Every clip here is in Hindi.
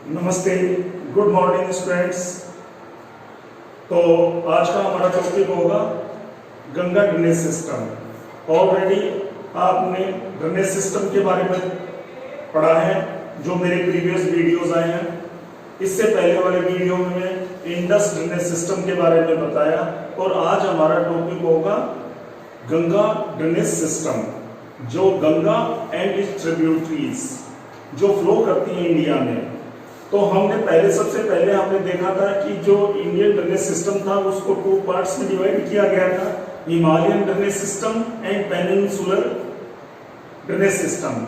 नमस्ते, गुड मॉर्निंग स्टूडेंट्स। तो आज का हमारा टॉपिक होगा गंगा ड्रेनेज सिस्टम। ऑलरेडी आपने ड्रेनेज सिस्टम के बारे में पढ़ा है जो मेरे प्रीवियस वीडियोस आए हैं। इससे पहले वाले वीडियो में मैं इंडस ड्रेनेज सिस्टम के बारे में बताया और आज हमारा टॉपिक होगा गंगा ड्रेनेज सिस्टम, जो गंगा एंड इट्स ट्रिब्यूटरीज जो फ्लो करती हैं इंडिया में। तो हमने सबसे पहले हमने देखा था कि जो इंडियन ड्रेनेज सिस्टम था उसको 2 पार्ट्स में डिवाइड किया गया था, Himalayan drainage system and peninsular drainage system.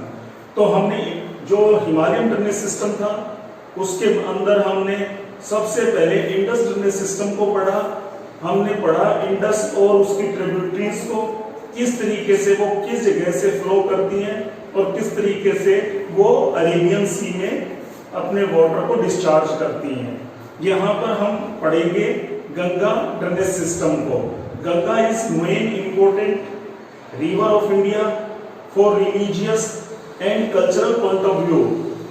तो हमने जो हिमालयन ड्रेनेज सिस्टम था उसके अंदर हमने सबसे पहले इंडस ड्रेनेज सिस्टम को पढ़ा। हमने पढ़ा इंडस और उसकी ट्रिब्यूटरीज को, किस तरीके से वो किस जगह से फ्लो करती हैं और किस तरीके से वो अरेबियन सी में अपने वाटर को डिस्चार्ज करती हैं। यहाँ पर हम पढ़ेंगे गंगा ड्रेनेज सिस्टम को। Ganga is main important river of India for religious and cultural point of view.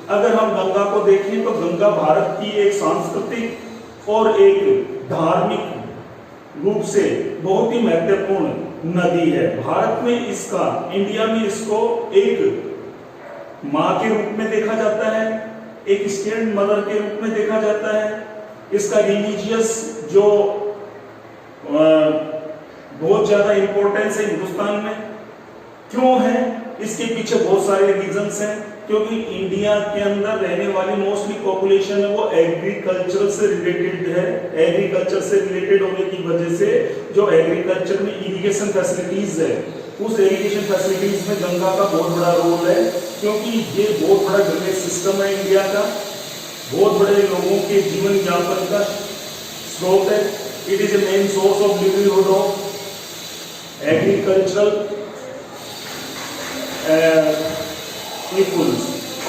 अगर हम गंगा को देखें तो गंगा भारत की एक सांस्कृतिक और एक धार्मिक रूप से बहुत ही महत्वपूर्ण नदी है। भारत में इसका, इंडिया में इसको एक माँ के रूप में देखा जाता है, एक स्टेट मदर के रूप में देखा जाता है। इसका रिलीजियस जो बहुत ज्यादा इंपॉर्टेंस है हिंदुस्तान में। क्यों है? इसके पीछे बहुत सारे रीजंस हैं। क्योंकि इंडिया के अंदर रहने वाली मोस्टली पॉपुलेशन है वो एग्रीकल्चर से रिलेटेड है। एग्रीकल्चर से रिलेटेड होने की वजह से जो एग्रीकल्चर में इरिगेशन फैसिलिटीज है, उस इरिगेशन फैसिलिटीज में गंगा का बहुत बड़ा रोल है। क्योंकि ये बहुत बड़ा ड्रेनेज सिस्टम है इंडिया का, बहुत बड़े लोगों के जीवन यापन का स्रोत है। It is a main source of livelihood of agricultural peoples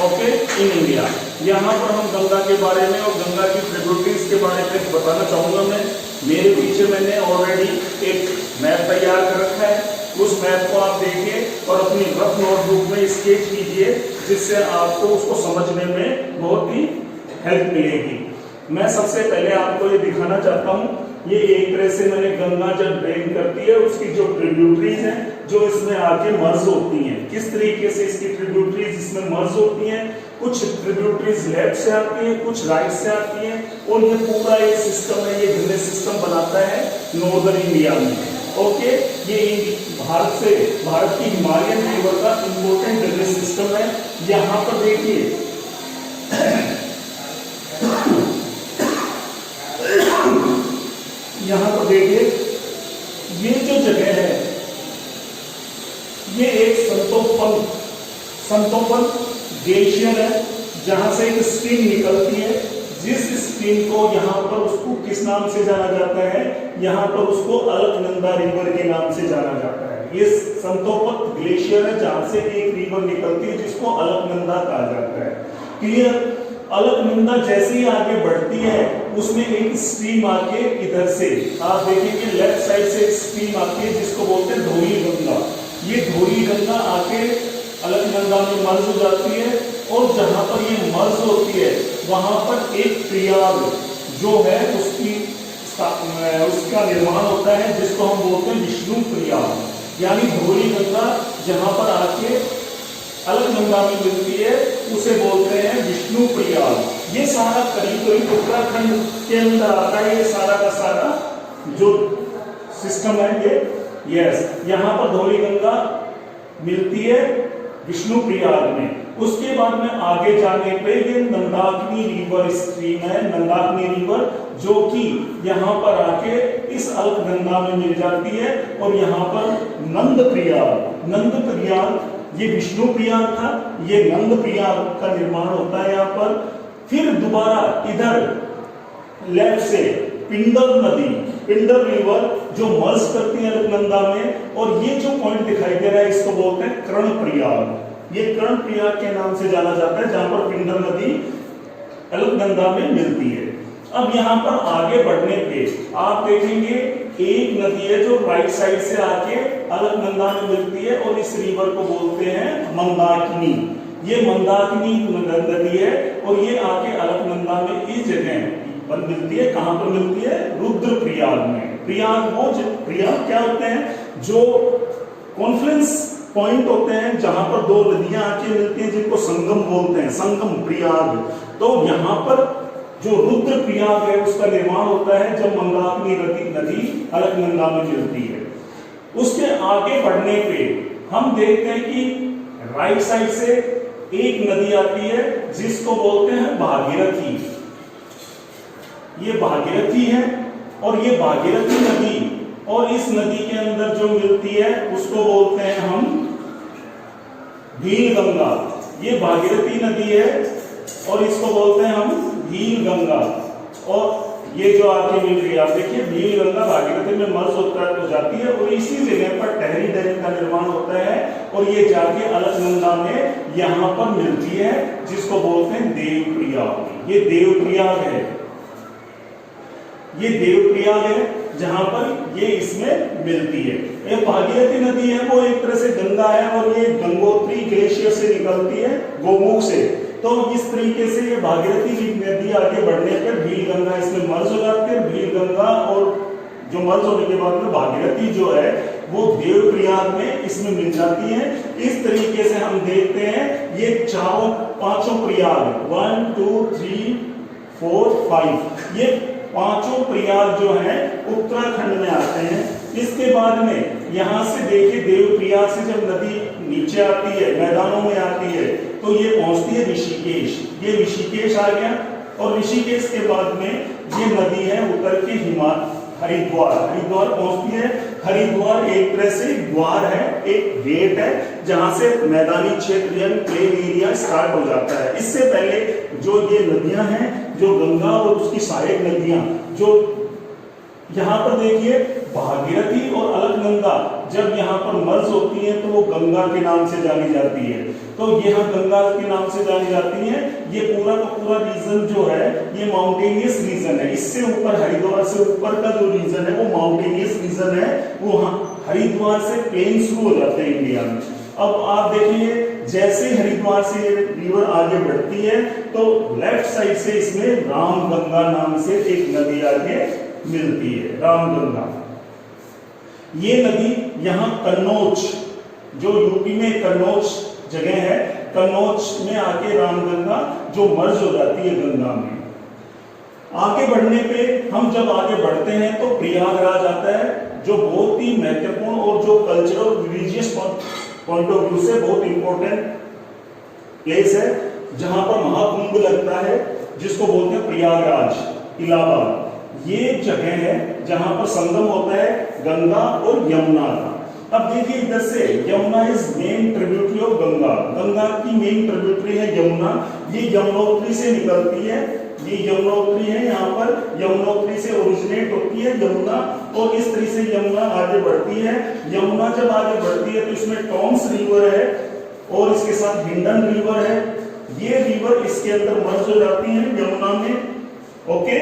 okay in India. यहाँ पर हम गंगा के बारे में और गंगा की ट्रिब्यूटरीज के बारे में बताना चाहूंगा। मैं मेरे पीछे मैंने ऑलरेडी एक मैप तैयार कर रखा है। उस मैप को आप देखिए और अपनी रफ नोटबुक में स्केच कीजिए, जिससे आपको उसको समझने में बहुत ही हेल्प मिलेगी। मैं सबसे पहले आपको ये दिखाना चाहता हूँ, ये एक तरह से मैंने गंगा जब ड्रेन करती है उसकी जो ट्रिब्यूटरीज हैं जो इसमें आके मर्ज होती हैं, किस तरीके से इसकी ट्रिब्यूटरीज इसमें मर्ज होती हैं। कुछ ट्रिब्यूटरीज लेफ्ट से आती हैं, कुछ राइट से आती हैं और ये पूरा एक सिस्टम है, ये ड्रेनेज सिस्टम बनाता है नॉर्दर्न इंडिया में। ओके, ये भारत की हिमालयन रिवर का इंपोर्टेंट ड्रेनेज सिस्टम है। यहाँ पर देखिए यहाँ पर देखिए ये जो जगह है ये एक संतोपन ग्लेशियर है, जहां से एक स्ट्रीम निकलती है। जिस स्ट्रीम को यहाँ पर उसको किस नाम से जाना जाता है? यहाँ पर उसको अलकनंदा रिवर के नाम से जाना जाता है। ये संतोपन ग्लेशियर है जहां से एक रिवर निकलती है जिसको अलकनंदा कहा जाता है। क्लियर? अलकनंदा जैसे ही आगे बढ़ती है उसमें एक स्ट्रीम आके इधर से आप देखेंगे लेफ्ट साइड से एक स्ट्रीम आती है जिसको बोलते हैं धौली गंगा। ये धौली गंगा आके अलकनंदा में मर्ज हो जाती है और जहां पर ये मर्ज होती है वहां पर एक प्रयाग जो है उसका निर्माण होता है, जिसको हम बोलते हैं विष्णु प्रयाग। यानी धौली गंगा जहां पर आके अलकनंदा में मिलती है उसे बोलते हैं विष्णु प्रयाग। ये सारा करीब उत्तराखंड के अंदर आता है, ये सारा का सारा जो सिस्टम है ये। यस, यहाँ पर धौली गंगा मिलती है विष्णु प्रयाग में। उसके बाद में आगे जाने पे ये नंदाकिनी रिवर स्ट्रीम है, नंदाकिनी रिवर, जो कि यहाँ पर आके इस अलकनंदा में मिल जाती है और यहाँ पर नंद प्रयाग ये विष्णु प्रयाग था, ये नंद प्रयाग का निर्माण होता है यहाँ पर। फिर दोबारा इधर लेफ्ट से पिंडर रिवर जो मर्ज करती है अलकनंदा में, और ये जो पॉइंट दिखाई दे रहा है इसको बोलते हैं कर्णप्रयाग। ये कर्णप्रयाग के नाम से जाना जाता है जहां पर पिंडर नदी अलकनंदा में मिलती है। अब यहाँ पर आगे बढ़ने पे आप देखेंगे एक नदी है जो राइट साइड से आके अलकनंदा में मिलती है और इस रिवर को बोलते हैं मंदाकिनी। ये मंदाकिनी नदी है और ये आके अलकनंदा प्रयाग में ये जगह पर मिलती है। कहां पर मिलती है? रुद्रप्रयाग में। प्रयाग वो प्रयाग क्या होते हैं? जो कॉन्फ्लुएंस पॉइंट होते हैं जहां पर दो नदियां आके मिलती हैं, जिनको संगम बोलते हैं, संगम प्रयाग। तो यहाँ पर जो रुद्रप्रयाग है उसका निर्माण होता है जब मंदाकिनी नदी अलकनंदा में मिलती है। उसके आगे बढ़ने पे हम देखते हैं कि राइट साइड से एक नदी आती है जिसको बोलते हैं भागीरथी। ये भागीरथी है और ये भागीरथी नदी और इस नदी के अंदर जो मिलती है उसको बोलते हैं हम भील गंगा। ये भागीरथी नदी है और इसको बोलते हैं हम भील गंगा। और ये जो आके मिल रही है, आप देखिए भील गंगा भागीरथी में मर्ज होता है तो जाती है और इसी जगह पर टहरी डैम का निर्माण होता है और ये जाके अलकनंदा में यहाँ पर मिलती है जिसको बोलते हैं देवप्रयाग। ये देवप्रयाग है, ये देवप्रयाग है जहां पर ये इसमें मिलती है। ये भागीरथी नदी है वो एक तरह से गंगा है और ये गंगोत्री ग्लेशियर से निकलती है, गोमुख से। तो इस तरीके से ये भागीरथी नदी आगे बढ़ने पर भील गंगा इसमें मर्ज हो जाती है। भील गंगा और जो मर्ज होने के बाद में भागीरथी जो है वो देवप्रयाग में इसमें मिल जाती है। इस तरीके से हम देखते हैं ये चारों पांचों प्रयाग 1 2 3 4 5 ये पांचों प्रयाग जो है उत्तराखंड में आते हैं। इसके बाद में यहां से देखिए देवप्रयाग से जब नदी नीचे आती है, मैदानों में आती है, तो ये पहुंचती है ऋषिकेश। ये ऋषिकेश आ गया और ऋषिकेश के बाद में ये नदी है उतर के हरिद्वार पहुंचती है। हरिद्वार एक तरह से द्वार है, एक गेट है जहां से मैदानी क्षेत्र यानी प्लेन एरिया स्टार्ट हो जाता है। इससे पहले जो ये नदियां हैं, जो गंगा और उसकी सहायक नदियां, जो यहाँ पर देखिए भागीरथी और अलकनंदा जब यहाँ पर मर्ज होती हैं तो वो गंगा के नाम से जानी जाती है। तो यहाँ गंगा के नाम से जानी जाती है। ये पूरा का पूरा रीजन जो है ये माउंटेनियस रीजन है। इससे ऊपर हरिद्वार से ऊपर का जो रीजन है वो माउंटेनियस रीजन है। वो हरिद्वार से प्लेन शुरू हो जाते हैं इंडिया में। अब आप देखिए जैसे हरिद्वार से रिवर आगे बढ़ती है तो लेफ्ट साइड से इसमें रामगंगा नाम से एक नदी आगे मिलती है, रामगंगा। ये नदी यहाँ कन्नौज, जो यूपी में कन्नौज जगह है, कन्नौज में आके रामगंगा जो मर्ज हो जाती है गंगा में। आगे बढ़ने पे हम जब आगे बढ़ते हैं तो प्रयागराज आता है जो बहुत ही महत्वपूर्ण और जो कल्चरल और रिलीजियस पॉइंट ऑफ व्यू से बहुत इंपॉर्टेंट प्लेस है, जहां पर महाकुंभ लगता है जिसको बोलते हैं प्रयागराज, इलाहाबाद। ये जगह है जहां पर संगम होता है गंगा और यमुना का। अब देखिए इधर से Yamuna is main tributary of Ganga. Ganga की मेन ट्रिब्यूटरी है यमुना। ये यमुनोत्री से निकलती है, ये यमुनोत्री है। यहाँ पर यमुनोत्री से ओरिजिनेट होती है यमुना और इस तरह से यमुना आगे बढ़ती है। यमुना जब आगे बढ़ती है तो इसमें टॉम्स रिवर है और इसके साथ हिंडन रिवर है। ये रिवर इसके अंदर मर्ज हो जाती है यमुना में। ओके,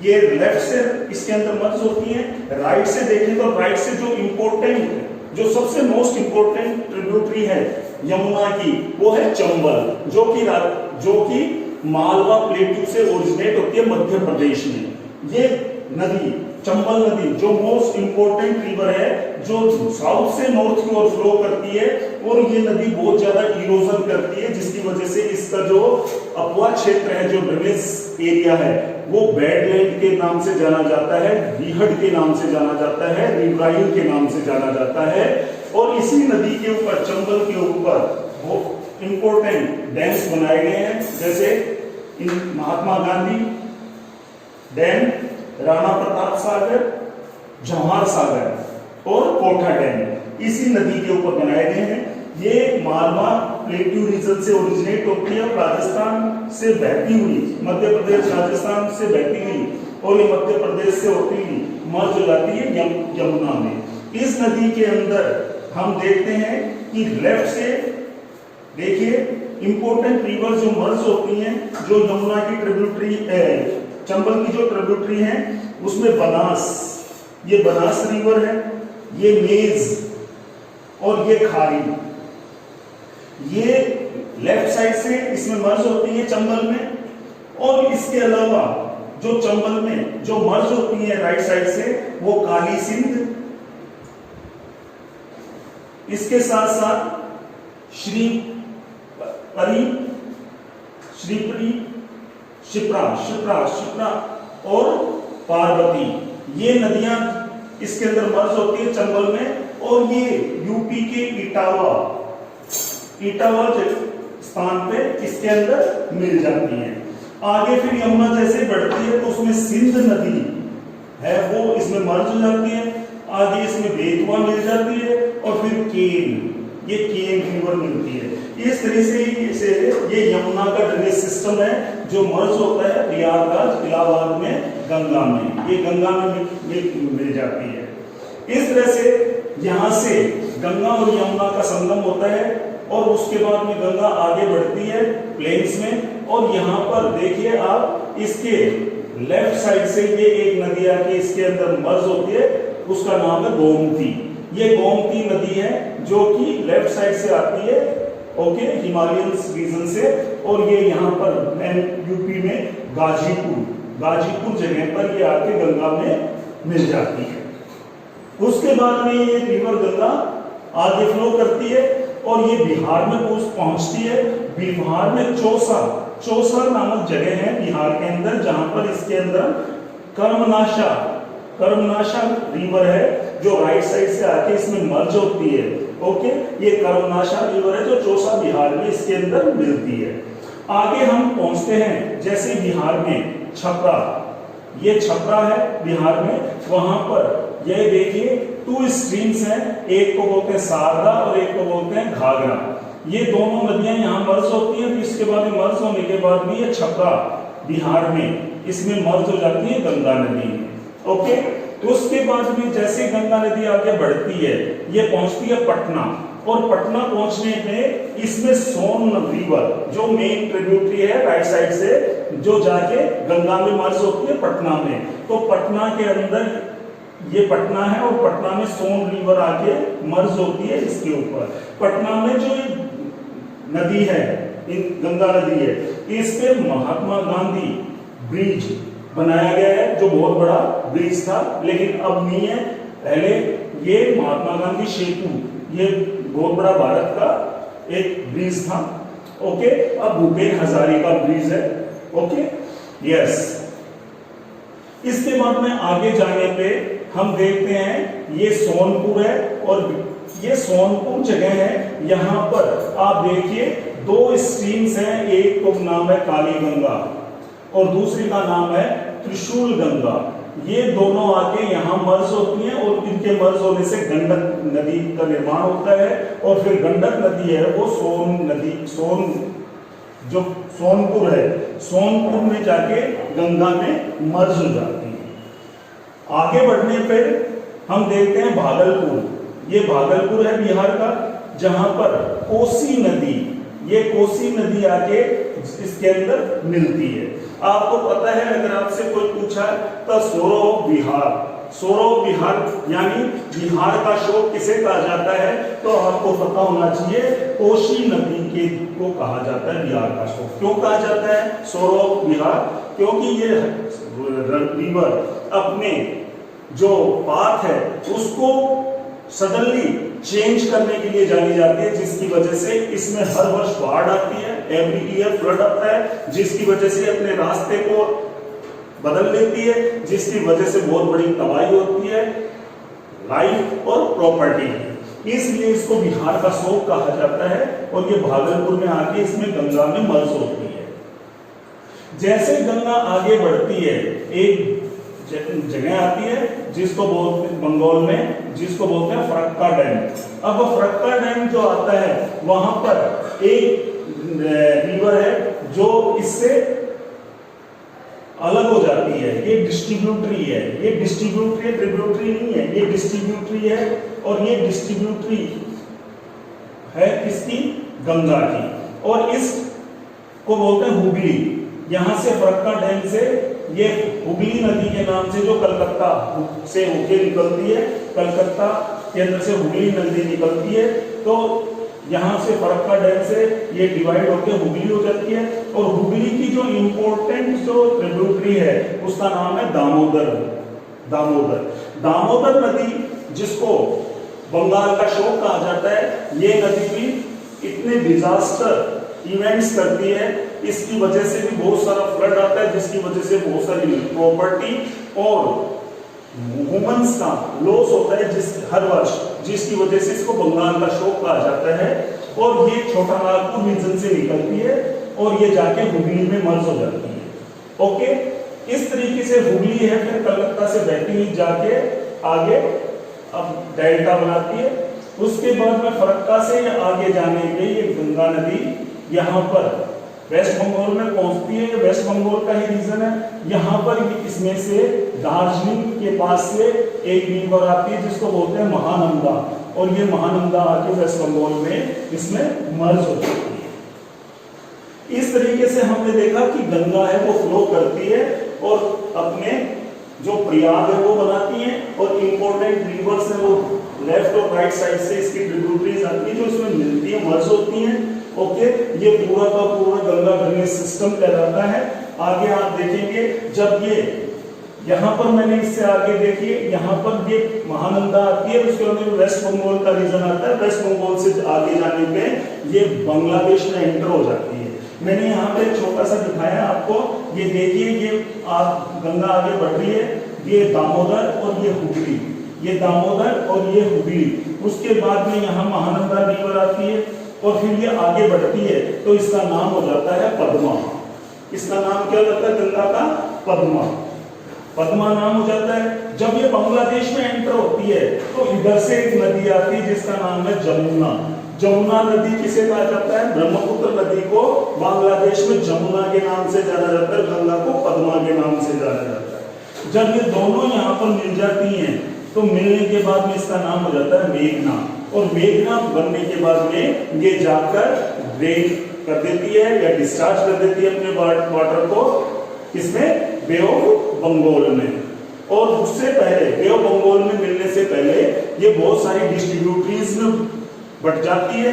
ये लेफ्ट से इसके अंदर मर्ज होती है। राइट से देखें तो राइट से जो इंपॉर्टेंट, जो सबसे मोस्ट इंपॉर्टेंट ट्रिब्यूटरी है यमुना की वो है चंबल, जो कि मालवा प्लेटू से ओरिजिनेट होती है मध्य प्रदेश में। ये नदी चंबल नदी जो मोस्ट इंपॉर्टेंट रिवर है, जो साउथ से नॉर्थ की ओर फ्लो करती है और ये नदी बहुत ज्यादा इरोजन करती है, जिसकी वजह से इसका जो अपवा क्षेत्र है, जो ड्रेनेज एरिया है, वो बेडलैंड के नाम से जाना जाता है, बीहड़ के नाम से जाना जाता है, रिवराइन के नाम से जाना जाता है। और इसी नदी के ऊपर, चंबल के ऊपर वो इंपॉर्टेंट डैम्स बनाए गए हैं, जैसे महात्मा गांधी डैम, राणा प्रताप सागर, जवाहर सागर और कोठा डैम इसी नदी के ऊपर बनाए गए हैं। ये मालवा प्लेट्यू रीजन से ओरिजिनेट होती है, राजस्थान से बहती हुई, मध्य प्रदेश राजस्थान से बहती हुई और ये मध्य प्रदेश से होती हुई मर्ज हो जाती है यमुना में। इस नदी के अंदर हम देखते हैं कि लेफ्ट से देखिए इंपॉर्टेंट रिवर जो मर्ज होती हैं, जो यमुना की ट्रिब्यूटरी है, चंबल की जो ट्रिब्यूटरी है उसमें बनास, ये बनास रिवर है, ये मेज और ये खारी, ये लेफ्ट साइड से इसमें मर्ज होती है चंबल में। और इसके अलावा जो चंबल में जो मर्ज होती है राइट साइड से वो काली सिंध, इसके साथ साथ श्रीपरी, शिप्रा और पार्वती, ये नदियां इसके अंदर मर्ज होती है चंबल में। और ये यूपी के इटावा स्थान पे इसके अंदर मिल जाती है। आगे फिर यमुना जैसे बढ़ती है तो उसमें सिंध नदी है वो इसमें मर्ज हो जाती है। आगे इसमें बेतवा मिल जाती है और फिर ये केन रिवर मिलती है। इस तरह से ये यमुना का ड्रेनेज सिस्टम है जो मर्ज होता है प्रयागराज इलाहाबाद में गंगा में, ये गंगा में मिल जाती है। इस तरह से यहाँ से गंगा और यमुना का संगम होता है और उसके बाद में गंगा आगे बढ़ती है प्लेन्स में। और यहाँ पर देखिए आप इसके लेफ्ट साइड से ये एक नदी आके इसके अंदर मर्ज होती है, उसका नाम है गोमती। ये गोमती नदी है जो कि लेफ्ट साइड से आती है ओके हिमालयन रीजन से। और ये यहाँ पर यूपी में गाजीपुर जगह पर ये आके गंगा में मिल जाती है। उसके बाद में ये रिवर गंगा आगे फ्लो करती है और ये बिहार में पहुंचती है। बिहार में चौसा नामक जगह है बिहार के अंदर, जहां पर इसके अंदर कर्मनाशा रिवर है जो राइट साइड से आके इसमें मर्ज होती है ओके। ये कर्मनाशा रिवर है जो चौसा बिहार में इसके अंदर मिलती है। आगे हम पहुंचते हैं जैसे बिहार में छपरा, ये छपरा है बिहार में। वहां पर ये देखिए 2 स्ट्रीम्स हैं, एक को बोलते हैं सारदा और एक को बोलते हैं घाघरा। ये दोनों नदियां यहाँ मर्ज होती हैं। इसके बाद मर्ज होने के बाद भी ये छपरा बिहार में इसमें मर्ज हो जाती है गंगा नदी में ओके। उसके बाद में जैसे गंगा नदी आगे बढ़ती है ये पहुंचती है पटना, और पटना पहुंचने पे इसमें सोन रिवर जो मेन ट्रिब्यूटरी है राइट साइड से जो जाके गंगा में मर्ज होती है पटना में। तो पटना के अंदर ये पटना है और पटना में सोन रिवर आके मर्ज होती है इसके ऊपर। पटना में जो नदी है गंगा नदी है, इस पे महात्मा गांधी ब्रिज बनाया गया है जो बहुत बड़ा ब्रिज था, लेकिन अब नहीं है। पहले ये महात्मा गांधी सेतु ये बहुत बड़ा भारत का एक ब्रिज था ओके। अब भूपेन हजारिका ब्रिज है ओके यस। इसके बाद में आगे जाने पे हम देखते हैं ये सोनपुर है और ये सोनपुर जगह है। यहाँ पर आप देखिए 2 स्ट्रीम्स हैं, एक को नाम है काली गंगा और दूसरी का नाम है त्रिशूल गंगा। ये दोनों आके यहाँ मर्ज होती हैं और इनके मर्ज होने से गंडक नदी का निर्माण होता है। और फिर गंडक नदी है वो जो सोनपुर है, सोनपुर में जाके गंगा में मर्ज हो जाती है। आगे बढ़ने पर हम देखते हैं भागलपुर। ये भागलपुर है बिहार का, जहां पर कोसी नदी, ये कोसी नदी आके इसके अंदर मिलती है। आपको पता है अगर आपसे कोई पूछा तो सौरव विहार यानी बिहार का शोक किसे कहा जाता है, तो आपको पता होना चाहिए कोसी नदी के को कहा जाता है बिहार का शोक। क्यों कहा जाता है सौरव विहार? क्योंकि ये रिवर अपने जो पाथ है उसको सडनली चेंज करने के लिए जानी जाती है, जिसकी वजह से इसमें हर वर्ष बाढ़ आती है, एवरी ईयर फ्लड आता है, जिसकी वजह से अपने रास्ते को बदल लेती है, जिसकी वजह से बहुत बड़ी तबाही होती है लाइफ और प्रॉपर्टी की। इसलिए इसको बिहार का शोक कहा जाता है और ये भागलपुर में आके इसमें गंगा में मर्ज होती है। जैसे गंगा आगे बढ़ती है एक जगह आती है जिसको बोलते हैं बंगाल में, जिसको बोलते हैं फरक्का डैम। अब फरक्का डैम जो आता है वहां पर एक रिवर है जो इससे अलग हो जाती है, ये डिस्ट्रीब्यूटरी है। ये डिस्ट्रीब्यूटरी ट्रिब्यूटरी नहीं है, ये डिस्ट्रीब्यूटरी है और ये डिस्ट्रीब्यूटरी है किसकी? गंगा की। और इस को बोलते हैं हुगली। यहां से फरक्का डैम से ये हुगली नदी के नाम से जो कलकत्ता से होके निकलती है, कलकत्ता के अंदर से हुगली नदी निकलती है, तो यहाँ से फरक्का डैम से ये डिवाइड होकर हुगली हो जाती है, और हुगली की जो इंपॉर्टेंट जो ट्रिब्यूटरी है उसका नाम है दामोदर। दामोदर दामोदर नदी जिसको बंगाल का शोक कहा जाता है, ये नदी भी इतने डिजास्टर इवेंट्स करती है, इसकी वजह से भी बहुत सारा फ्लड आता है, जिसकी वजह से बहुत सारी प्रॉपर्टी और ह्यूमंस का लॉस होता है जिस हर वर्ष, जिसकी वजह से इसको बंगाल का शोक कहा जाता है। और ये छोटा नागपुर रीजन से निकलती है और ये जाके हुगली में मर्ज हो जाती है। ओके, इस तरीके से हुगली है, फिर कलकत्ता से बहती हुई जाके आगे अब डेल्टा बनाती है। उसके बाद में फरक्का से आगे जाने के ये गंगा नदी यहाँ पर वेस्ट बंगाल में पहुंचती है। वेस्ट बंगाल का ही रीजन है। यहाँ पर इसमें से दार्जिलिंग के पास से एक रिवर आती है जिसको बोलते हैं महानंदा, और ये महानंदा आके वेस्ट बंगाल में इसमें मर्ज हो जाती है। इस तरीके से हमने देखा कि गंगा है वो फ्लो करती है और अपने जो प्रयाग है वो बनाती है, और इंपॉर्टेंट रिवर्स है वो लेफ्ट और राइट साइड से इसकी ट्रिब्यूटरीज आती है जो इसमें मिलती है, मर्ज होती हैं। ओके, ये पूरा का पूरा गंगा ड्रेनेज सिस्टम कहलाता है। आगे आप देखेंगे जब ये यहाँ पर मैंने इससे आगे देखिए, यहाँ पर ये महानंदा आती है, उसके बाद वेस्ट बंगाल का रीजन आता है। वेस्ट बंगाल से आगे जाने पे ये बांग्लादेश में एंटर हो जाती है। मैंने यहाँ पे छोटा सा दिखाया आपको, ये देखिए ये गंगा आगे बढ़ रही है, ये दामोदर और ये हुगली, ये दामोदर और ये हुगली। उसके बाद में यहाँ महानंदा रिवर आती है और फिर ये आगे बढ़ती है, तो इसका नाम हो जाता है पद्मा। इसका नाम क्या होता है गंगा का? पद्मा। पद्मा नाम हो जाता है। जब ये बांग्लादेश में एंटर होती है तो इधर से एक नदी आती है जिसका नाम है जमुना। जमुना नदी किसे कहा जाता है? ब्रह्मपुत्र नदी को बांग्लादेश में जमुना के नाम से जाना जाता है, गंगा को पद्मा के नाम से जाना जाता है। जब ये दोनों यहाँ पर मिल जाती हैं तो मिलने के बाद में इसका नाम हो जाता है मेघना, और मेघना बनने के बाद में ये जाकर ड्रेन कर देती है या डिस्चार्ज कर देती है अपने वाटर को, इसमें बे ऑफ बंगाल में। और उससे पहले बे ऑफ बंगाल में मिलने से पहले ये बहुत सारी डिस्ट्रीब्यूटरीज में बट जाती है,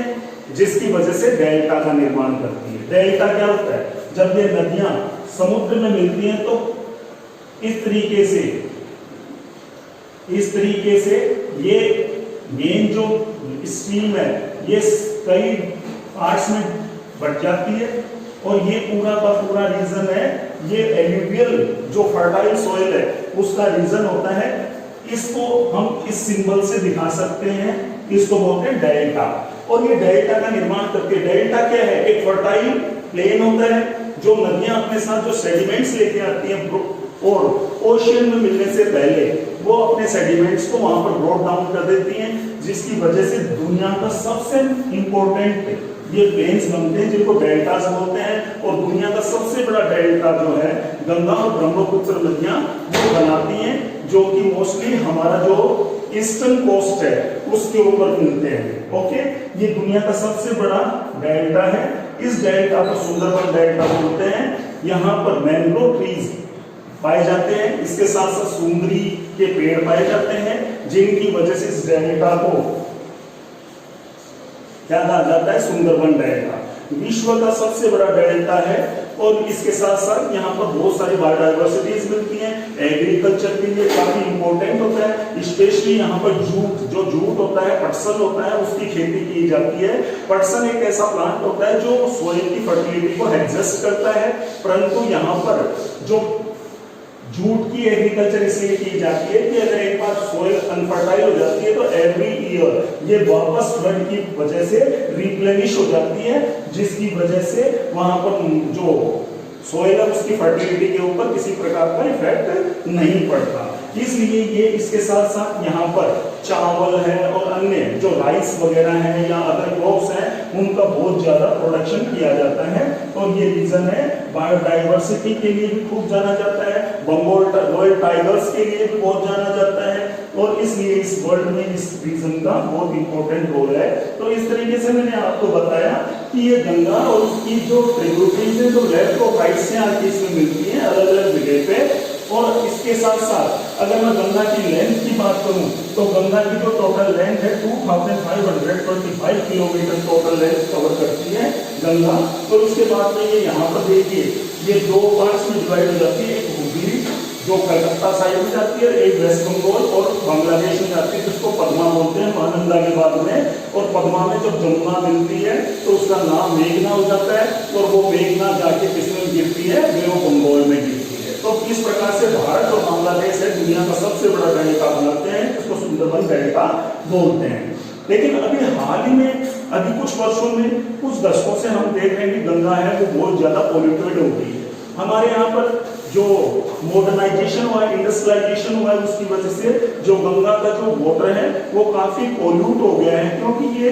जिसकी वजह से डेल्टा का निर्माण करती है। डेल्टा क्या होता है? जब ये नदियां समुद्र में मिलती हैं तो इस तरीके से ये मेन जो स्ट्रीम है ये कई पार्ट्स में बट जाती है, और ये पूरा का पूरा रीजन है, ये एल्यूवियल जो फर्टाइल सॉइल है उसका रीजन होता है। इसको हम इस सिंबल से दिखा सकते हैं, इसको बोलते हैं डेल्टा। और ये डेल्टा का निर्माण करती है। डेल्टा क्या है? एक फर्टाइल प्लेन होता है जो नदियां अपने साथ जो सेडिमेंट्स लेके आती हैं और ओशियन में मिलने से पहले वो अपने सेडिमेंट्स को वहां पर ब्रॉट डाउन कर देती हैं, जिसकी वजह से दुनिया का सबसे इंपॉर्टेंट ये प्लेन्स बनते हैं जिनको डेल्टास बोलते हैं। और दुनिया का सबसे बड़ा डेल्टा जो है गंगा और ब्रह्मपुत्र नदियां वो बनाती हैं, जो कि मोस्टली हमारा जो ईस्टर्न कोस्ट है उसके ऊपर मिलते हैं। ओके, ये दुनिया का सबसे बड़ा डेल्टा है। इस डेल्टा को सुंदरबन डेल्टा बोलते हैं। यहाँ पर मैंग्रोव ट्रीज पाए जाते हैं, इसके साथ साथ सुंदरी के पेड़ पाए जाते हैं, जिनकी वजह से इस डेल्टा को क्या कहा जाता है? सुंदरबन डेल्टा। विश्व का सबसे बड़ा डेल्टा है, और इसके साथ साथ यहाँ पर बहुत सारी बायोडाइवर्सिटीज मिलती हैं। एग्रीकल्चर के लिए काफी इंपॉर्टेंट होता है, स्पेशली यहाँ पर जूट होता है, पटसन होता है, उसकी खेती की जाती है। पटसन एक ऐसा प्लांट होता है जो सोइल की फर्टिलिटी को एडजस्ट करता है, परंतु यहाँ पर जो जूट की एग्रीकल्चर इसलिए की जाती है कि अगर एक बार सोइल अनफर्टाइल हो जाती है तो एवरी ईयर ये वापस फ्लड की वजह से रिप्लेनिश हो जाती है, जिसकी वजह से वहां पर जो सोइल है उसकी फर्टिलिटी के ऊपर किसी प्रकार का इफेक्ट नहीं पड़ता। इसलिए ये इसके साथ साथ यहाँ पर चावल है और अन्य जो राइस वगैरह है या अदर क्रॉप्स हैं उनका बहुत ज्यादा प्रोडक्शन किया जाता है, और ये रीजन है बायोडाइवर्सिटी के लिए भी खूब जाना जाता है, बंगाल रॉयल टाइगर्स के लिए भी बहुत जाना जाता है, और इसलिए इस वर्ल्ड में इस रीजन का बहुत इंपॉर्टेंट रोल है। तो इस तरीके से मैंने आपको बताया कि ये गंगा और उसकी जो ट्रिब्यूटरीज है जो लेफ्ट और राइट से आके इसमें मिलती है अलग अलग जगह पे, और इसके साथ साथ अगर मैं गंगा की लेंथ की बात करूं तो गंगा की जो टोटल लेंथ है 2525 किलोमीटर टोटल लेंथ कवर करती है गंगा। और उसके बाद में ये यहाँ पर देखिए ये दो पार्ट्स में डिवाइड हो जाती है, एक हुगली जो कलकत्ता साइड में जाती है, एक वेस्ट बंगाल और बांग्लादेश में जाती है, जिसको पद्मा बोलते हैं महानंदा के बाद में। और पद्मा में जब जमुना मिलती है तो उसका नाम मेघना हो जाता है और वो मेघना जाके किसमें गिरती है, बे ऑफ बंगाल में गिरती है। तो इस प्रकार से भारत और बांग्लादेश है दुनिया का सबसे बड़ा डेल्टा बनाते हैं, इसको सुंदरबन डेल्टा बोलते हैं। लेकिन अभी हाल ही में अभी कुछ वर्षों में कुछ दशकों से हम देख रहे हैं कि गंगा है वो बहुत ज्यादा पॉल्यूटेड हो गई है। हमारे यहाँ पर जो मॉडर्नाइजेशन हुआ है, इंडस्ट्रियलाइजेशन हुआ है, उसकी वजह से जो गंगा का जो वाटर है वो काफी पॉल्यूट हो गया है, क्योंकि ये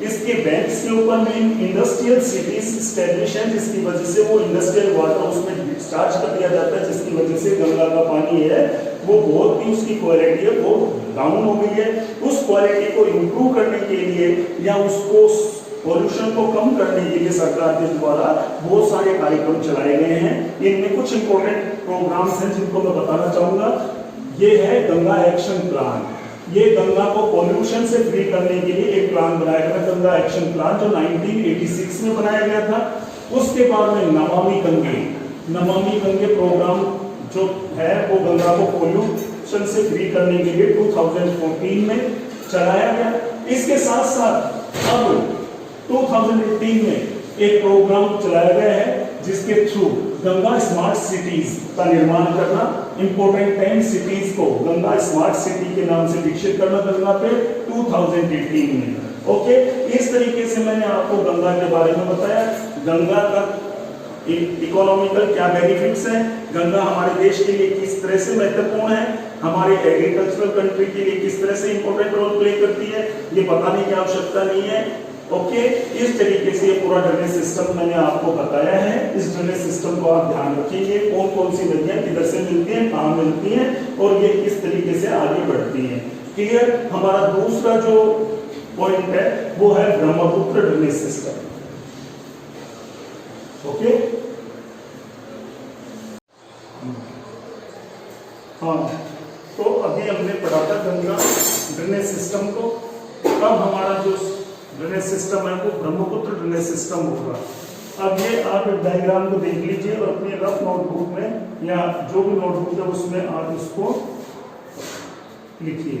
इसके बैंक्स के ऊपर में इंडस्ट्रियल सिटीज स्टैब्लिश है, जिसकी वजह से वो इंडस्ट्रियल वाटर उसमें डिस्चार्ज कर दिया जाता है, जिसकी वजह से गंगा का पानी है वो बहुत ही उसकी क्वालिटी है वो डाउन हो गई है। उस क्वालिटी को इम्प्रूव करने के लिए या उसको पॉल्यूशन को कम करने के लिए सरकार के द्वारा बहुत सारे कार्यक्रम चलाए गए हैं। इनमें कुछ इंपॉर्टेंट प्रोग्राम्स हैं जिनको मैं बताना चाहूंगा। ये है गंगा एक्शन प्लान। ये गंगा को पॉल्यूशन से फ्री करने के लिए एक प्लान बनाया गया, गंगा एक्शन प्लान, जो 1986 में बनाया गया था। उसके बाद में नमामि गंगे प्रोग्राम जो है वो गंगा को पॉल्यूशन से फ्री करने के लिए 2014 में चलाया गया। इसके साथ साथ अब 2018 में एक प्रोग्राम चलाया गया है जिसके थ्रू गंगा स्मार्ट सिटीज का निर्माण करना, इंपोर्टेंट 10 सिटीज को गंगा स्मार्ट सिटी के नाम से विकसित करना गंगा पे 2018 में। ओके, इस तरीके से मैंने आपको गंगा के बारे में बताया। गंगा का इकोनॉमिकल क्या बेनिफिट्स हैं, गंगा हमारे देश के लिए किस तरह से महत्वपूर्ण है, हमारे एग्रीकल्चरल कंट्री के लिए किस तरह से इंपॉर्टेंट रोल प्ले करती है, ये बताने की आवश्यकता नहीं है। ओके, इस तरीके से ये पूरा ड्रेनेज सिस्टम मैंने आपको बताया है। इस ड्रेनेज सिस्टम को आप ध्यान रखिए, कौन कौन सी नदियां किधर से मिलती हैं, कहाँ मिलती हैं और ये किस तरीके से आगे बढ़ती हैं। क्लियर। हमारा दूसरा जो पॉइंट है वो है ब्रह्मपुत्र ड्रेनेज सिस्टम। ओके, हाँ, तो अभी हमने पढ़ा था गंगा ड्रेनेज सिस्टम को। अब हमारा जो ड्रेनेज सिस्टम है वो ब्रह्मपुत्र ड्रेनेज सिस्टम होगा। अब ये आप एक डायग्राम को देख लीजिए और अपने रफ नोटबुक में या जो भी नोटबुक है उसमें आप इसको लिखिए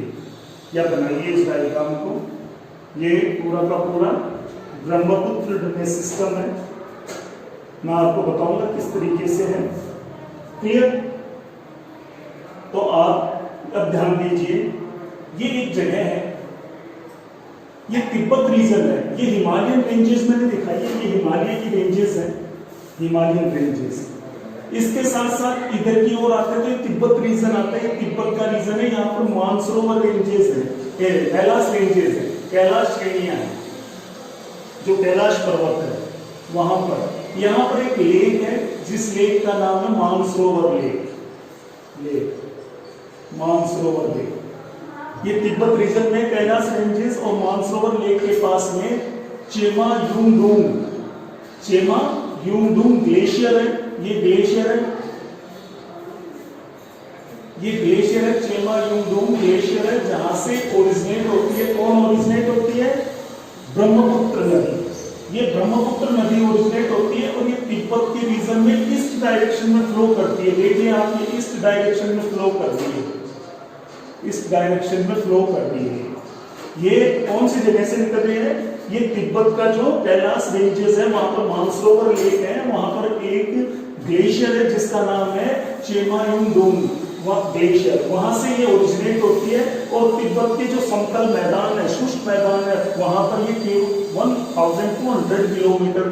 या बनाइए इस डायग्राम को। ये पूरा का पूरा ब्रह्मपुत्र ड्रेनेज सिस्टम है। मैं आपको बताऊंगा किस तरीके से है। क्लियर। तो आप अब ध्यान दीजिए, ये एक जगह है, ये तिब्बत रीजन है, ये हिमालयन रेंजेस मैंने दिखाई है, ये हिमालय की रेंजेस है, हिमालयन रेंजेस। इसके साथ साथ इधर की ओर आते हैं तो ये तिब्बत रीजन आता है, तिब्बत का रीजन है। यहाँ पर मानसरोवर रेंजेस है, कैलाश रेंजेस है, कैलाश श्रेणियां है, जो कैलाश पर्वत है वहां पर। यहाँ पर एक लेक है जिस लेक का नाम है मानसरोवर लेक, मानसरोवर लेक। ये तिब्बत रीजन में कैलाश रेंजेस और मानसरोवर लेक के पास में चेमा युंगडुंग ग्लेशियर है। ये ग्लेशियर है, ये ग्लेशियर है, चेमा युंगडुंग ग्लेशियर है, जहां से ओरिजिनेट होती है। कौन ओरिजिनेट होती है? ब्रह्मपुत्र नदी। ये ब्रह्मपुत्र नदी ओरिजिनेट होती है और ये तिब्बत के रीजन में ईस्ट डायरेक्शन में फ्लो करती है। देखिए आप, ये ईस्ट डायरेक्शन में फ्लो करती है, इस डायरेक्शन में फ्लो कर रही है। ये कौन सी जगह से निकल रही है? ये तिब्बत का जो कैलाश रेंजेस है वहां पर मानसरोवर लेक है, वहां पर एक ग्लेशियर है जिसका नाम है चेमायुंगडुंग ग्लेशियर, वहां से ये ओरिजिनेट होती है। और तिब्बत के जो समतल मैदान है, शुष्क मैदान है, वहां पर ये 1200 किलोमीटर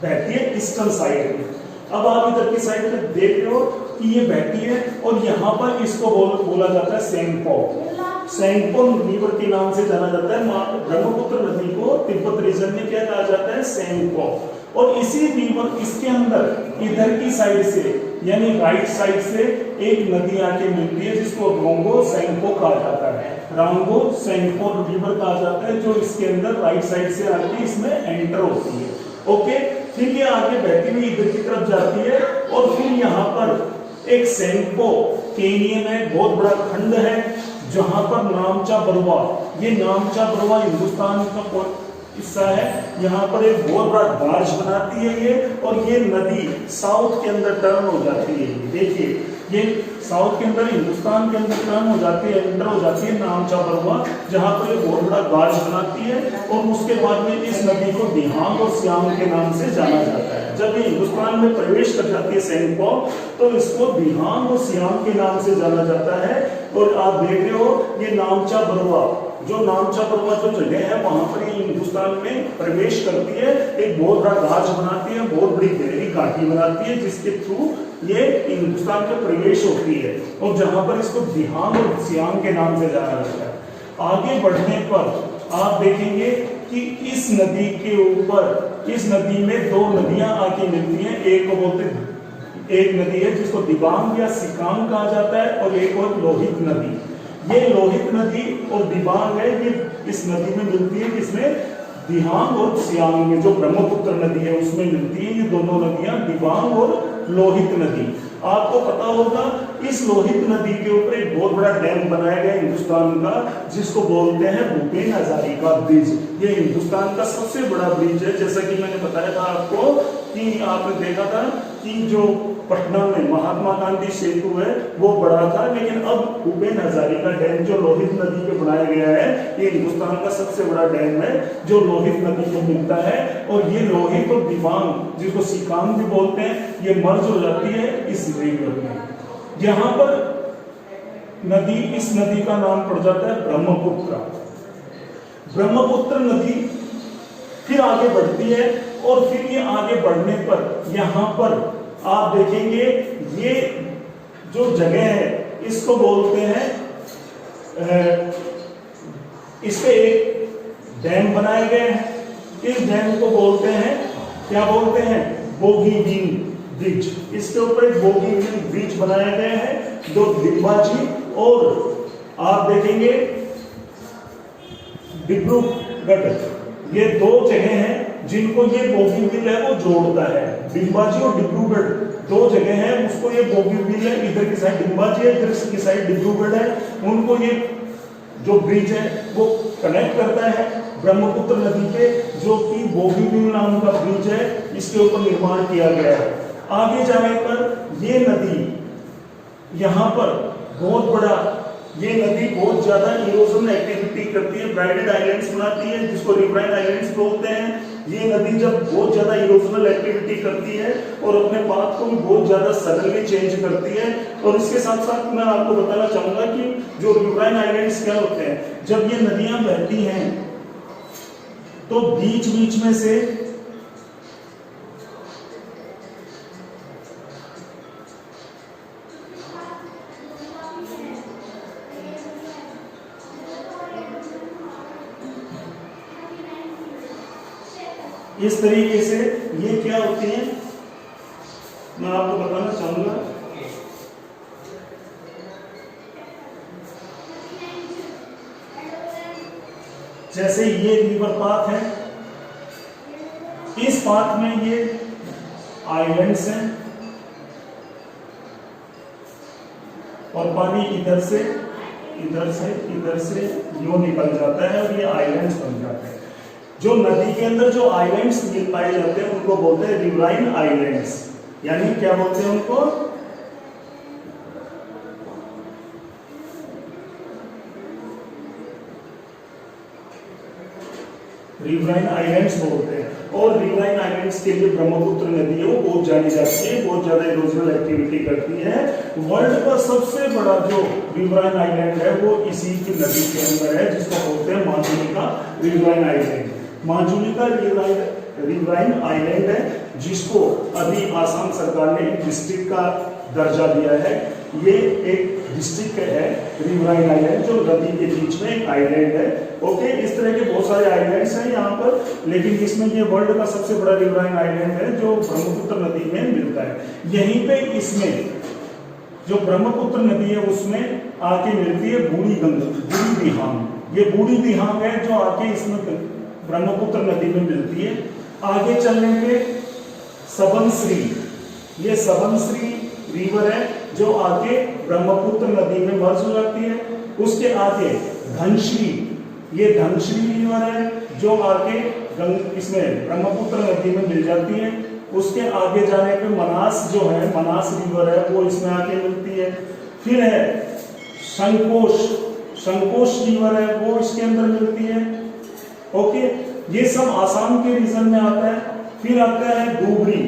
बहती है ईस्टर्न साइड में। अब आप इधर की साइड में देख रहे हो कि ये बहती है और यहाँ पर इसको बोला जाता है सेंगपो रिवर के नाम से जाना जाता है। ब्रह्मपुत्र नदी को तिब्बत रीजन में क्या कहा जाता है? सेंगपो। और इसी रिवर, इसके अंदर इधर की साइड से यानी राइट साइड से एक नदी आके मिलती है जिसको रोंगो सेंगपो कहा जाता है, रोंगो सेंगपो रिवर कहा जाता है, जो इसके अंदर राइट साइड से आके इसमें एंटर होती है। ओके, फिर ये आगे बहती हुई इधर की तरफ जाती है और फिर यहाँ पर एक सेंगपो केनियन है, बहुत बड़ा खंड है जहां पर नामचा बरुआ, ये नामचा बरुआ हिंदुस्तान का हिस्सा है। यहाँ पर एक बहुत बड़ा गार्ज बनाती है ये, और ये नदी साउथ के अंदर टर्न हो जाती है। देखिए ये साउथ के अंदर, हिंदुस्तान के अंदर टर्न हो जाती है, एंटर हो जाती है नामचा बरुआ, जहाँ पर ये बहुत बड़ा गार्ज बनाती है। और उसके बाद में इस नदी को दिहांग और सियांग के नाम से जाना जाता है। जब ये हिंदुस्तान में प्रवेश कर जाती है सेंगपो, तो इसको दिहांग और सियांग के नाम से जाना जाता है। और आप देख रहे हो ये नामचा बरुआ, जो नामचा बरुआ जो जगह है वहां पर ये हिंदुस्तान में प्रवेश करती है, एक बहुत बड़ा गार्ज बनाती है, बहुत बड़ी गहरी घाटी बनाती है, जिसके थ्रू ये हिंदुस्तान में प्रवेश होती है, और जहां पर इसको दिहांग और सियांग के नाम से जाना जाता है। आगे बढ़ने पर आप देखेंगे कि इस नदी के ऊपर, इस नदी में दो नदियां आके मिलती हैं। एक को बोलते हैं, एक नदी है जिसको दिबांग या सिकांग कहा जाता है, और एक और लोहित नदी। ये लोहित नदी और दिबांग है, ये इस नदी में मिलती है, किसमें? दिहांग और सियांग में, जो ब्रह्मपुत्र नदी है उसमें मिलती है ये दोनों नदियां, दिबांग और लोहित नदी। आपको पता होगा इस लोहित नदी के ऊपर एक बहुत बड़ा डैम बनाया गया हिंदुस्तान का, जिसको बोलते हैं भूपेन हजारिका ब्रिज। ये हिंदुस्तान का सबसे बड़ा ब्रिज है। जैसा कि मैंने बताया था आपको कि आपने देखा था कि जो पटना में महात्मा गांधी सेतु है वो बड़ा था, लेकिन अब भूपेन हजारिका डैम जो लोहित नदी पे बनाया गया है, ये हिंदुस्तान का सबसे बड़ा डैम है जो लोहित नदी को मिलता है। और ये लोहित और दिबांग, जिसको सिकांग भी बोलते हैं, ये मर्ज हो जाती है इस रिवर में। यहाँ पर नदी, इस नदी का नाम पड़ जाता है ब्रह्मपुत्र। ब्रह्मपुत्र नदी फिर आगे बढ़ती है, और फिर ये आगे बढ़ने पर यहाँ पर आप देखेंगे ये जो जगह है इसको बोलते हैं, इस पे एक डैम बनाए गए हैं। इस डैम को बोलते हैं, क्या बोलते हैं? बोगीबील ब्रिज। इसके ऊपर एक बोगीबील ब्रिज बनाए गए हैं, जो डिम्बाजी और आप देखेंगे डिब्रूगढ़, ये दो जगह हैं जिनको ये बोगीबील है वो जोड़ता है। डिम्बाजी और डिब्रूगढ़ दो जगह हैं, उसको ये बोगीबील है, इधर की साइड डिम्बाजी है, इधर की साइड डिब्रूगढ़ है, उनको ये जो ब्रिज है वो कनेक्ट करता है ब्रह्मपुत्र नदी के, जो कि बोगीबील नाम का ब्रिज है, इसके ऊपर निर्माण किया गया है। आगे जाने पर ये नदी यहाँ पर बहुत बड़ा, ये नदी बहुत ज्यादा इरोजन एक्टिविटी करती है, ब्राइडेड आइलैंड्स बनाती है, जिसको रिवराइन आइलैंड्स बोलते हैं। ये नदी जब बहुत ज्यादा इरोजनल एक्टिविटी करती है और अपने पाथ को भी बहुत ज्यादा सडनली चेंज करती है। और इसके साथ साथ मैं आपको बताना चाहूंगा कि जो रिवराइन आइलैंड्स क्या होते हैं, जब ये नदियां बहती हैं तो बीच बीच में से इस तरीके से ये क्या होती है, मैं आपको बताना चाहूंगा। जैसे ये रिवर पाथ है, इस पाथ में ये आइलैंड्स हैं और पानी इधर से इधर से इधर से यूं निकल जाता है और ये आइलैंड्स बन जाते हैं। जो नदी के अंदर जो आइलैंड्स मिल पाए जाते हैं उनको बोलते हैं रिवराइन आइलैंड्स, यानी क्या बोलते हैं उनको? रिवराइन आइलैंड्स बोलते हैं। और रिवराइन आइलैंड्स के लिए ब्रह्मपुत्र नदी है वो बहुत जानी जाती है, बहुत ज्यादा इरोजनल एक्टिविटी करती है। वर्ल्ड का सबसे बड़ा जो रिवराइन आइलैंड है वो इसी की नदी के अंदर है, जिसको बोलते हैं माजुलिका रिवराइन आइलैंड। माजुलिका रिवराइन आइलैंड है, जिसको अभी आसाम सरकार ने एक डिस्ट्रिक्ट का दर्जा दिया है। ये एक डिस्ट्रिक्ट है रिवराइन आइलैंड, जो नदी के बीच में एक आइलैंड है। ओके, इस तरह के बहुत सारे आइलैंड्स हैं यहाँ पर, लेकिन इसमें ये वर्ल्ड का सबसे बड़ा रिवराइन आइलैंड है जो ब्रह्मपुत्र नदी में मिलता है। यहीं पे इसमें जो ब्रह्मपुत्र नदी है उसमें आके मिलती है बूढ़ी दिहांग। ये बूढ़ी दिहांग है जो आके इसमें ब्रह्मपुत्र नदी में मिलती है। आगे चलने पे सबनश्री, ये सबनश्री रिवर है जो आके ब्रह्मपुत्र नदी में मर्ज हो जाती है। उसके आगे धनश्री, ये धनश्री रिवर है जो आके इसमें ब्रह्मपुत्र नदी में मिल जाती है। उसके आगे जाने पे मनास जो है, मनास रिवर है वो इसमें आके मिलती है। फिर है संकोश, संकोश रिवर है वो इसके अंदर मिलती है। ओके, ये सब आसाम के रीजन में आता है। फिर आता है डूबरी,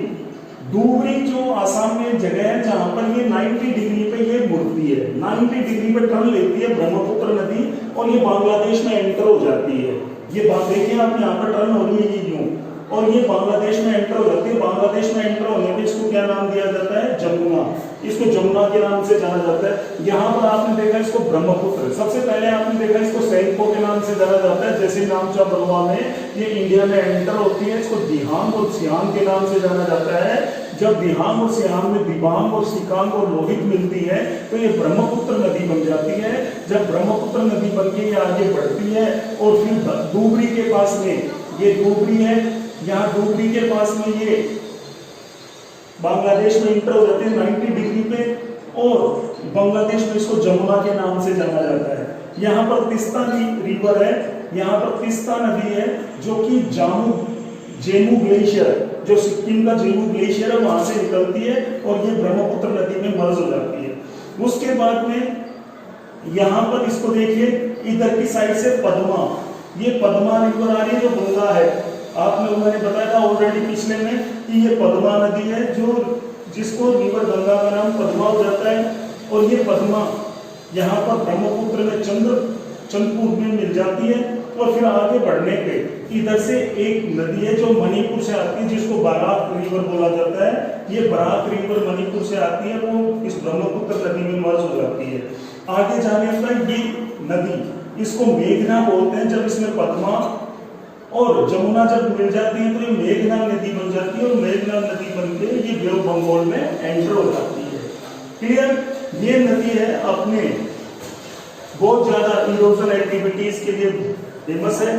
डूबरी जो आसाम में जगह है जहां पर ये 90 डिग्री पे ये मुड़ती है, 90 डिग्री पे टर्न लेती है ब्रह्मपुत्र नदी और ये बांग्लादेश में एंटर हो जाती है। ये बात देखिए आप, यहाँ पर टर्न हो रही है ये यूं, और ये बांग्लादेश में एंटर हो जाती है। बांग्लादेश में एंटर होने पे इसको क्या नाम दिया जाता है? जमुना। इसको जमुना के नाम से जाना जाता है। यहाँ पर आपने देखा इसको ब्रह्मपुत्र, सबसे पहले आपने देखा इसको सैनको के नाम से जाना जाता है। जैसे नामचा बरुआ में ये इंडिया में एंटर होती है, इसको दिहांग और सियांग के नाम से जाना जाता है। जब दिहांग और सियांग में दिबांग और सिकांग और लोहित मिलती है तो ये ब्रह्मपुत्र नदी बन जाती है। जब ब्रह्मपुत्र नदी बन के ये आगे बढ़ती है और फिर डूबरी के पास में, ये डूबरी है, यहाँ डूबरी के पास में ये बांग्लादेश में इंटर हो जाते हैं 90 डिग्री पे, और बांग्लादेश में इसको जमुना के नाम से जाना जाता है। यहाँ पर तिस्ता रिवर है, यहाँ पर तिस्ता नदी है जो कि जेमू ग्लेशियर, जो सिक्किम का जेमू ग्लेशियर है वहां से निकलती है और ये ब्रह्मपुत्र नदी में मर्ज हो जाती है। उसके बाद में यहाँ पर इसको देखिए, इधर की साइड से पद्मा, ये पद्मा रिवर आ रही है जो गंगा है। आप लोगों ने बताया था ऑलरेडी पिछले में कि ये पद्मा नदी है जो जिसको रिवर गंगा का नाम पद्मा हो जाता है। और ये पद्मा यहाँ पर ब्रह्मपुत्र में चंद्रपुर में मिल जाती है। और फिर आगे बढ़ने पे इधर से एक नदी है जो मणिपुर से आती है जिसको बराक रिवर बोला जाता है। ये बराक रिवर मणिपुर से आती है, वो इस ब्रह्मपुत्र नदी में मर्ज हो जाती है। आगे जाने पर ये नदी, इसको मेघना बोलते हैं। जब इसमें पद्मा और जमुना जब मिल जाती है तो ये मेघना नदी बन जाती है और मेघना नदी बनके ये बे ऑफ बंगाल में एंटर हो जाती है। क्लियर? ये नदी है अपने बहुत ज्यादा इरोजन एक्टिविटीज के लिए फेमस है।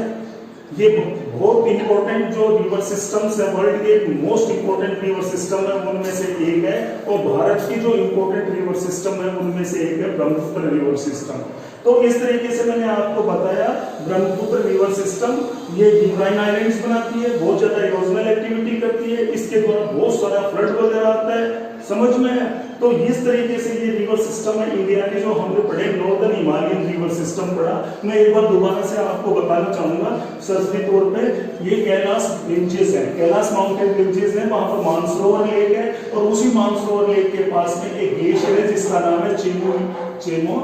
ये बहुत इंपॉर्टेंट जो रिवर सिस्टम्स है, वर्ल्ड के मोस्ट इंपॉर्टेंट रिवर सिस्टम है उनमें से एक है। और भारत की जो इंपॉर्टेंट रिवर सिस्टम है उनमें से एक है ब्रह्मपुत्र रिवर सिस्टम। तो इस तरीके से मैंने आपको बताया ब्रह्मपुत्र रिवर सिस्टम ये रिवराइन आइलैंड्स बनाती है, बहुत ज्यादा इरोजनल एक्टिविटी करती है, इसके द्वारा बहुत सारा फ्लड वगैरह आता है, समझ में है? तो इस तरीके से ये रिवर सिस्टम है इंडिया के जो हमने पढ़े नॉर्दर्न हिमालयन रिवर सिस्टम पढ़ा। मैं एक बार दोबारा से आपको बताना चाहूंगा सरसरी तौर पे, ये कैलाश रेंजेस है, कैलाश माउंटेन रेंजेस है, वहां पर मानसरोवर लेक है और उसी मानसरोवर लेक के पास में एक ग्लेशियर है जिसका नाम है चेमो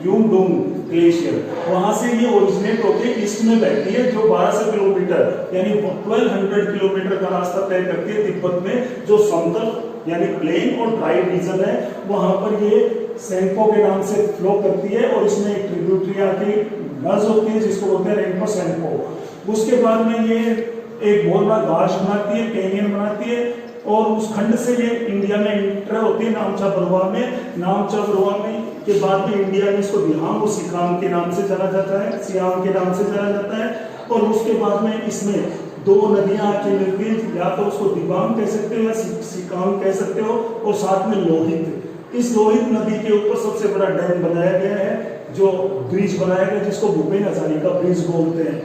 यूमडोंग ग्लेशियर। वहां से ये ओरिजिनेट होकर ईस्ट में बहती है जो 1200 किलोमीटर यानी 1200 किलोमीटर का रास्ता तय करती है तिब्बत में, जो समतल यानी प्लेन और ड्राई रीजन है वहां पर ये सैंको के नाम से फ्लो करती है और इसमें एक ट्रिब्यूटरी आके मर्ज होती है जिसको बोलते हैं रेनपो सैंको। उसके बाद में ये एक बहुत बड़ा गाश बनाती है, कैनियन बनाती है और उस खंड से ये इंडिया में एंटर होती है नामचा बरुआ में। नामचा बरुआ में के बाद में इंडिया में इसको दिहांग और सिकांग के नाम से जाना जाता है, सियांग के नाम से जाना जाता है। और उसके बाद में इसमें दो नदियां आके मिलती हैं, या तो उसको दिबांग कह सकते हो या सिकांग कह सकते हो, और साथ में लोहित। इस लोहित नदी के ऊपर सबसे बड़ा डैम बनाया गया है, जो ब्रिज बनाया गया जिसको भूपेन हजारिका का ब्रिज बोलते हैं।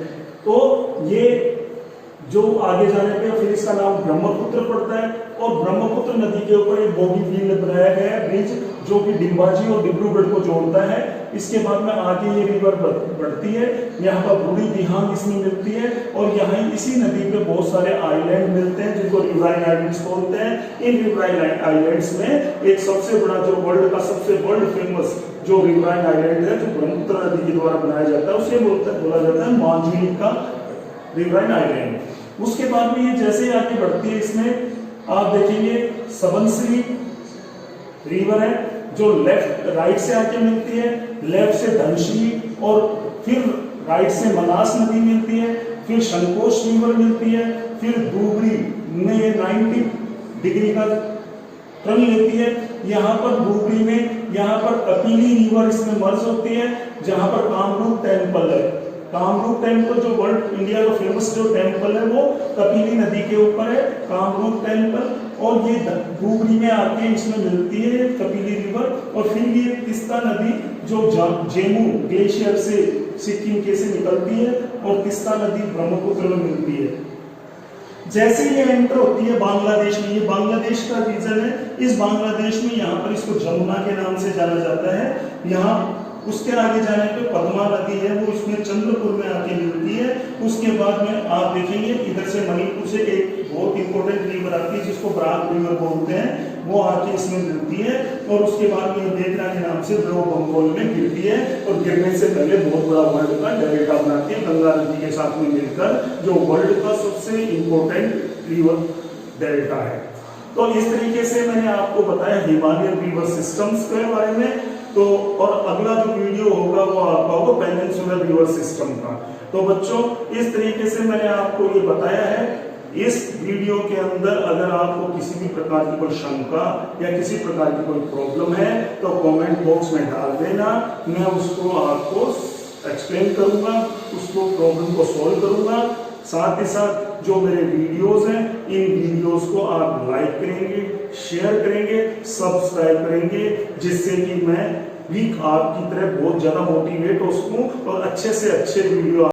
तो ये जो आगे जाने पे फिर इसका नाम ब्रह्मपुत्र पड़ता है और ब्रह्मपुत्र नदी के ऊपर एक बोगीबील बनाया गया है ब्रिज जो कि डिम्बाजी और डिब्रूगढ़ को जोड़ता है। इसके बाद में आगे ये रिवर बढ़ती है, यहाँ पर बूढ़ी दिहांग इसमें मिलती है और यहाँ इसी नदी पे बहुत सारे आइलैंड मिलते हैं जिनको रिवराइन आइलैंड्स बोलते हैं। इन रिवराइन आइलैंड्स में एक सबसे बड़ा जो वर्ल्ड का सबसे वर्ल्ड फेमस जो रिवराइन आइलैंड है जो ब्रह्मपुत्र नदी के द्वारा बनाया जाता है उसे बोला जाता है मांजुली का रिवराइन आइलैंड। उसके बाद में ये जैसे आगे बढ़ती है इसमें आप देखेंगे सबनसिरी रिवर है जो राइट से आके मिलती है, लेफ्ट से धनश्री और फिर राइट से मनास नदी मिलती है, फिर संकोश रिवर मिलती है, फिर डूबरी में ये 90 डिग्री का टर्न लेती है। यहाँ पर डूबरी में यहाँ पर कपिली रिवर इसमें मर्ज होती है जहाँ पर कामरूप टेम्पल है। कामरूप टेम्पल जो वर्ल्ड इंडिया का फेमस जो टेम्पल है वो कपिली नदी के ऊपर है, कामरूप टेम्पल। और ये धूबरी में आके इसमें मिलती है कपिली रिवर, और फिर ये तिस्ता नदी जो जेमू ग्लेशियर से सिक्किम के से निकलती है और तिस्ता नदी ब्रह्मपुत्र में मिलती है। जैसे ये एंटर होती है बांग्लादेश में, ये बांग्लादेश का रीजन है, इस बांग्लादेश में यहाँ पर इसको जमुना के नाम से जाना जाता है। यहाँ उसके आगे जाने पे पद्मा नदी है, वो इसमें चंद्रपुर में आके मिलती है। उसके बाद में आप देखेंगे इधर से मणिपुर से एक बहुत इंपॉर्टेंट रिवर आती है जिसको बराक रिवर बोलते हैं, वो आके इसमें मिलती है और उसके बाद में देखना के नाम से ब्रो बंगाल में गिरती है और गिरने से पहले बहुत बड़ा वर्ल्ड का डेल्टा बनाती है गंगा नदी के साथ में मिलकर, जो वर्ल्ड का सबसे इंपॉर्टेंट रिवर डेल्टा है। तो इस तरीके से मैंने आपको बताया हिमालयन रिवर सिस्टम्स के बारे में। तो और अगला जो वीडियो होगा वो आपका होगा पेनिनसुलर रिवर सिस्टम का। तो बच्चों इस तरीके से मैंने आपको ये बताया है। इस वीडियो के अंदर अगर आपको किसी भी प्रकार की कोई शंका या किसी प्रकार की कोई प्रॉब्लम है तो कमेंट बॉक्स में डाल देना, मैं उसको आपको एक्सप्लेन करूंगा, उसको प्रॉब्लम को सॉल्व करूंगा। साथ ही साथ जो मेरे वीडियोस हैं इन वीडियोस को आप लाइक करेंगे, शेयर करेंगे, सब्सक्राइब करेंगे, जिससे कि मैं भी आपकी तरह बहुत ज्यादा मोटिवेट हो सकूं और अच्छे से अच्छे वीडियो